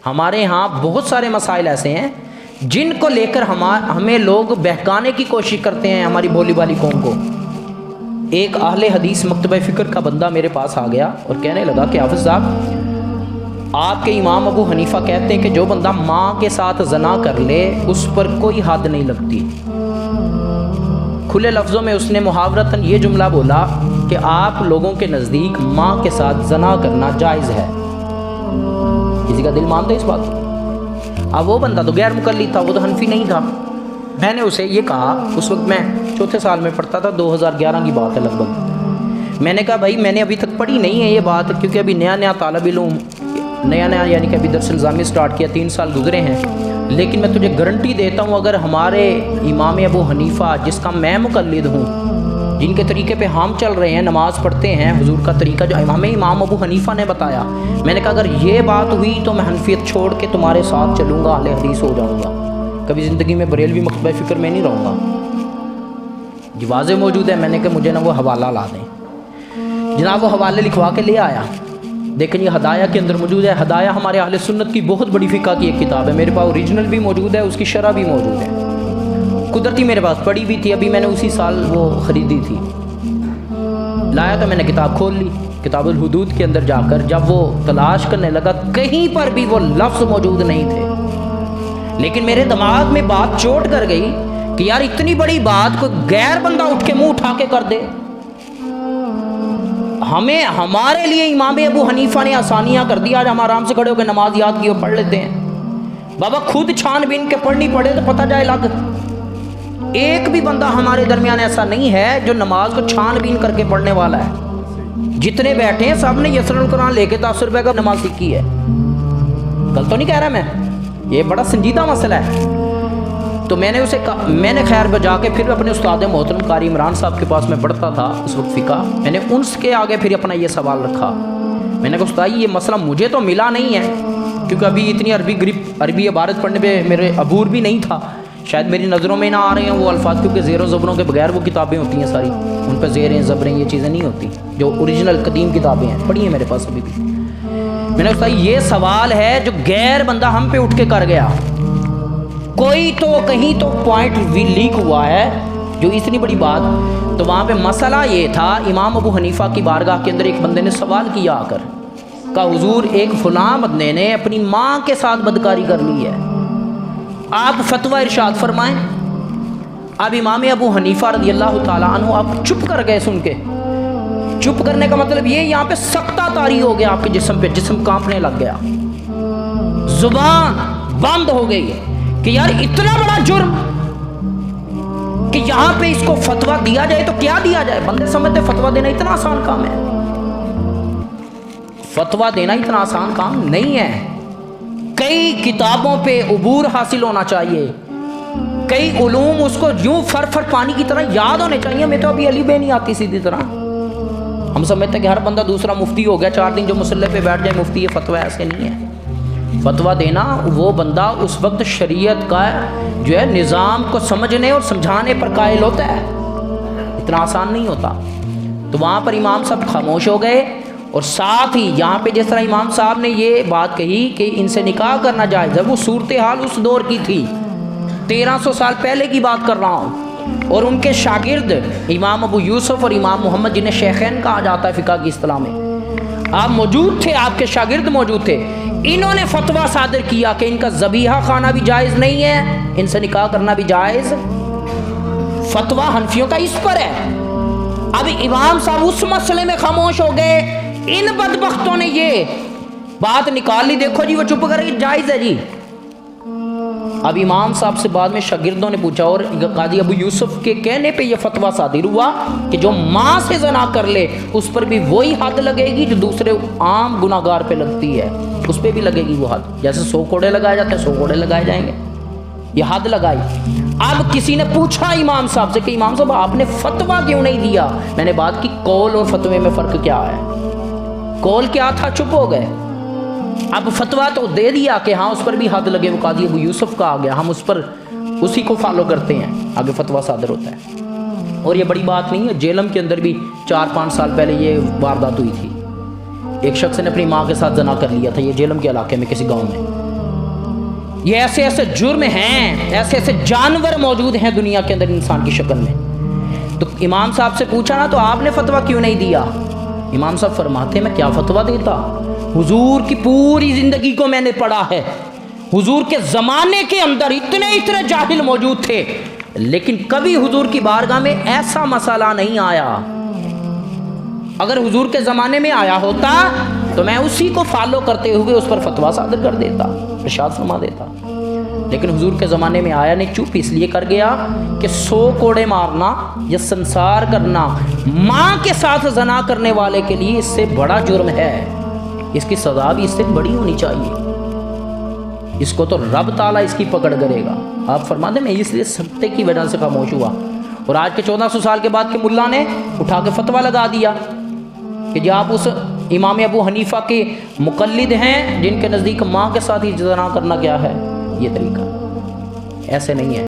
ہمارے ہاں بہت سارے مسائل ایسے ہیں جن کو لے کر ہمیں لوگ بہکانے کی کوشش کرتے ہیں ہماری بولی والی قوم کو۔ ایک اہل حدیث مکتبہ فکر کا بندہ میرے پاس آ گیا اور کہنے لگا کہ حافظ صاحب، آپ کے امام ابو حنیفہ کہتے ہیں کہ جو بندہ ماں کے ساتھ زنا کر لے اس پر کوئی حد نہیں لگتی۔ کھلے لفظوں میں اس نے محاورتاً یہ جملہ بولا کہ آپ لوگوں کے نزدیک ماں کے ساتھ زنا کرنا جائز ہے۔ کسی کا دل مانتا ہے اس بات کو؟ اب وہ بندہ تو غیر مقلد تھا، وہ تو حنفی نہیں تھا۔ میں نے اسے یہ کہا، اس وقت میں چوتھے سال میں پڑھتا تھا، 2011 کی بات ہے لگ بھگ۔ میں نے کہا بھائی میں نے ابھی تک پڑھی نہیں ہے یہ بات، کیونکہ ابھی نیا طالب علم، نیا یعنی کہ ابھی درس نظامی سٹارٹ کیا، 3 سال گزرے ہیں، لیکن میں تجھے گارنٹی دیتا ہوں اگر ہمارے امام ابو حنیفہ جس کا میں مقلد ہوں، جن کے طریقے پہ ہم چل رہے ہیں، نماز پڑھتے ہیں، حضور کا طریقہ جو امام ابو حنیفہ نے بتایا، میں نے کہا اگر یہ بات ہوئی تو میں حنفیت چھوڑ کے تمہارے ساتھ چلوں گا، اہل حدیث ہو جاؤں گا، کبھی زندگی میں بریلوی مکتبہ فکر میں نہیں رہوں گا۔ جی واضح موجود ہے، میں نے کہا مجھے نا وہ حوالہ لا دیں۔ جناب وہ حوالے لکھوا کے لے آیا، دیکھیں یہ ہدایہ کے اندر موجود ہے۔ ہدایہ ہمارے اہل سنت کی بہت بڑی فقہ کی ایک کتاب ہے، میرے پاس اوریجنل بھی موجود ہے، اس کی شرح بھی موجود ہے، قدرتی میرے پاس پڑھی بھی تھی، ابھی میں نے اسی سال وہ خریدی تھی۔ لایا تو میں نے کتاب کھول لی، کتاب الحدود کے اندر جا کر جب وہ تلاش کرنے لگا کہیں پر بھی وہ لفظ موجود نہیں تھے، لیکن میرے دماغ میں بات چوٹ کر گئی کہ یار اتنی بڑی بات کو غیر بندہ اٹھ کے منہ اٹھا کے کر دے۔ ہمارے لیے امام ابو حنیفہ نے آسانیاں کر دی، آج ہم آرام سے کھڑے ہو کے نماز یاد کی اور پڑھ لیتے ہیں۔ بابا خود چھان بین کے پڑھنی پڑے تو پتہ جائے لگ۔ ایک بھی بندہ ہمارے درمیان ایسا نہیں ہے جو نماز کو چھان بین کر کے پڑھنے والا ہے۔ جتنے بیٹھے ہیں سب نے یسر القرآن لے کے 10 روپے کا نماز سیکھی ہے، غلط تو نہیں کہہ رہا میں، یہ بڑا سنجیدہ مسئلہ ہے۔ تو میں نے خیر بجا کے پھر اپنے استاد محترم قاری عمران صاحب کے پاس میں پڑھتا تھا اس وقت فقہ، میں نے ان کے آگے پھر اپنا یہ سوال رکھا، میں نے کہا استاد یہ مسئلہ مجھے تو ملا نہیں ہے، کیونکہ ابھی اتنی عربی عبارت پڑھنے پہ میرے عبور بھی نہیں تھا، شاید میری نظروں میں نہ آ رہے ہیں وہ الفاظ، کیونکہ زیر و زبروں کے بغیر وہ کتابیں ہوتی ہیں ساری، ان پہ زیریں زبریں یہ چیزیں نہیں ہوتی جو اوریجنل قدیم کتابیں ہیں، پڑھی ہیں میرے پاس ابھی بھی۔ میں نے کہا یہ سوال ہے جو غیر بندہ ہم پہ اٹھ کے کر گیا، کوئی تو کہیں تو پوائنٹ بھی لیک ہوا ہے جو اتنی بڑی بات۔ تو وہاں پہ مسئلہ یہ تھا، امام ابو حنیفہ کی بارگاہ کے اندر ایک بندے نے سوال کیا آ کر، کہا حضور ایک فلاں بندے نے اپنی ماں کے ساتھ بدکاری کر لی ہے، آپ فتویٰ ارشاد فرمائیں۔ اب امام ابو حنیفہ رضی اللہ تعالیٰ عنہ آپ چپ کر گئے، سن کے چپ کرنے کا مطلب یہ یہاں پہ سکتہ طاری ہو گیا آپ کے جسم پہ، جسم کانپنے لگ گیا، زبان بند ہو گئی کہ یار اتنا بڑا جرم کہ یہاں پہ اس کو فتویٰ دیا جائے تو کیا دیا جائے۔ بندے سمجھتے فتویٰ دینا اتنا آسان کام ہے، فتویٰ دینا اتنا آسان کام نہیں ہے، کئی کتابوں پہ عبور حاصل ہونا چاہیے، کئی علوم اس کو یوں فر پانی کی طرح یاد ہونے چاہیے۔ ہمیں تو ابھی علی بے نہیں آتی سیدھی طرح، ہم سمجھتے ہیں کہ ہر بندہ دوسرا مفتی ہو گیا، 4 دن جو مسلح پہ بیٹھ جائے مفتی ہے، فتویٰ ایسے نہیں ہے۔ فتویٰ دینا وہ بندہ اس وقت شریعت کا جو ہے نظام کو سمجھنے اور سمجھانے پر قائل ہوتا ہے، اتنا آسان نہیں ہوتا۔ تو وہاں پر امام صاحب خاموش ہو گئے، اور ساتھ ہی یہاں پہ جس طرح امام صاحب نے یہ بات کہی کہ ان سے نکاح کرنا جائز ہے، وہ صورتحال اس دور کی تھی، 1300 سال پہلے کی بات کر رہا ہوں، اور ان کے شاگرد امام ابو یوسف اور امام محمد جنہیں شیخین کہا جاتا ہے فقہ کی اصطلاح میں، آپ موجود تھے، آپ کے شاگرد موجود تھے، انہوں نے فتویٰ صادر کیا کہ ان کا ذبیحہ خانہ بھی جائز نہیں ہے، ان سے نکاح کرنا بھی جائز۔ فتویٰ حنفیوں کا اس پر ہے۔ اب امام صاحب اس مسئلے میں خاموش ہو گئے، ان بدبختوں نے یہ بات نکال لی، دیکھو جی وہ چپ کر کے جائز ہے جی۔ اب امام صاحب سے بعد میں شاگردوں نے پوچھا، اور قاضی ابو یوسف کے کہنے پہ یہ فتویٰ صادر ہوا کہ جو ماں سے زنا کر لے اس پر بھی وہی حد لگے گی جو دوسرے عام گناہگار پہ لگتی ہے، اس پہ بھی لگے گی وہ حد، جیسے 100 کوڑے لگائے جاتے ہیں 100 کوڑے لگائے جائیں گے، یہ حد لگائی۔ اب کسی نے پوچھا امام صاحب سے کہ امام صاحب آپ نے فتویٰ کیوں نہیں دیا؟ میں نے بات کی قول اور فتوے میں فرق کیا ہے، قول کیا تھا، چپ ہو گئے، اب فتویٰ تو دے دیا کہ ہاں اس پر بھی حد لگے، وہ قاضی ابو یوسف کا آ گیا، ہم اس پر اسی کو فالو کرتے ہیں، آگے فتویٰ صادر ہوتا ہے۔ اور یہ بڑی بات نہیں ہے، جیلم کے اندر بھی 4-5 سال پہلے یہ واردات ہوئی تھی، ایک شخص نے اپنی ماں کے ساتھ زنا کر لیا تھا، یہ جیلم کے علاقے میں کسی گاؤں میں، یہ ایسے ایسے جرم ہیں، ایسے ایسے جانور موجود ہیں دنیا کے اندر انسان کی شکل میں۔ تو امام صاحب سے پوچھا نا تو آپ نے فتویٰ کیوں نہیں دیا؟ امام صاحب فرماتے ہیں میں کیا فتویٰ دیتا، حضور کی پوری زندگی کو میں نے پڑھا ہے، حضور کے زمانے کے اندر اتنے جاہل موجود تھے، لیکن کبھی حضور کی بارگاہ میں ایسا مسئلہ نہیں آیا۔ اگر حضور کے زمانے میں آیا ہوتا تو میں اسی کو فالو کرتے ہوئے اس پر فتویٰ صادر کر دیتا، ارشاد فرما دیتا، لیکن حضور کے زمانے میں آیا نہیں، چپ اس لیے کر گیا کہ 100 کوڑے مارنا یا سنسار کرنا ماں کے ساتھ زنا کرنے والے کے لیے اس سے بڑا جرم ہے، اس کی سزا بھی اس سے بڑی ہونی چاہیے، اس کو تو رب تعالیٰ اس کی پکڑ کرے گا۔ آپ فرما دیں میں اس لیے سکتے کی وجہ سے خاموش ہوا، اور آج کے 1400 سال کے بعد کے ملا نے اٹھا کے فتویٰ لگا دیا کہ جی آپ اس امام ابو حنیفہ کے مقلد ہیں جن کے نزدیک ماں کے ساتھ ہی زنا کرنا کیا ہے، یہ طریقہ ایسے نہیں ہے۔